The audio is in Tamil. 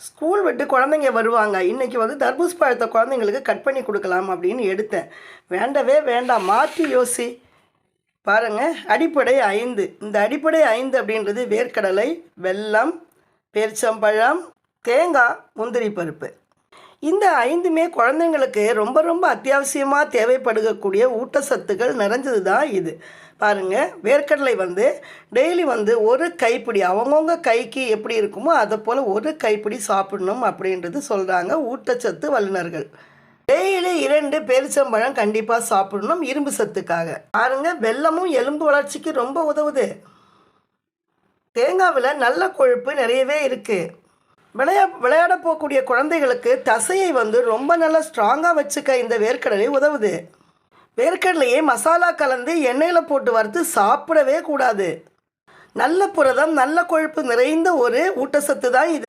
ஸ்கூல் விட்டு குழந்தைங்க வருவாங்க. இன்றைக்கி வந்து தர்பூஸ் பழத்தை குழந்தைங்களுக்கு கட் பண்ணி கொடுக்கலாம் அப்படின்னு எடுத்தேன். வேண்டவே வேண்டாம், மாற்றி யோசி. பாருங்கள், அடிப்படை 5. இந்த அடிப்படை 5 அப்படின்றது வேர்க்கடலை, வெல்லம், பேரிச்சம்பழம், தேங்காய், முந்திரி பருப்பு. இந்த 5மே குழந்தைங்களுக்கு ரொம்ப ரொம்ப அத்தியாவசியமாக தேவைப்படக்கூடிய ஊட்டச்சத்துக்கள் நிறைஞ்சது தான் இது. பாருங்கள், வேர்க்கடலை வந்து டெய்லி வந்து ஒரு கைப்பிடி, அவங்கவுங்க கைக்கு எப்படி இருக்குமோ அதை போல் ஒரு கைப்பிடி சாப்பிடணும் அப்படின்றது சொல்கிறாங்க ஊட்டச்சத்து வல்லுநர்கள். டெய்லி 2 பேரிச்சம்பழம் கண்டிப்பாக சாப்பிடணும் இரும்பு சத்துக்காக. பாருங்கள், வெல்லமும் எலும்பு வளர்ச்சிக்கு ரொம்ப உதவுது. தேங்காவில் நல்ல கொழுப்பு நிறையவே இருக்குது. விளையாட போகக்கூடிய குழந்தைகளுக்கு தசையை வந்து ரொம்ப நல்லா ஸ்ட்ராங்காக வச்சுக்க இந்த வேர்க்கடலை உதவுது. வேர்க்கடலையை மசாலா கலந்து எண்ணெயில் போட்டு வறுத்து சாப்பிடவே கூடாது. நல்ல புரதம், நல்ல கொழுப்பு நிறைந்த ஒரு ஊட்டச்சத்து தான் இது.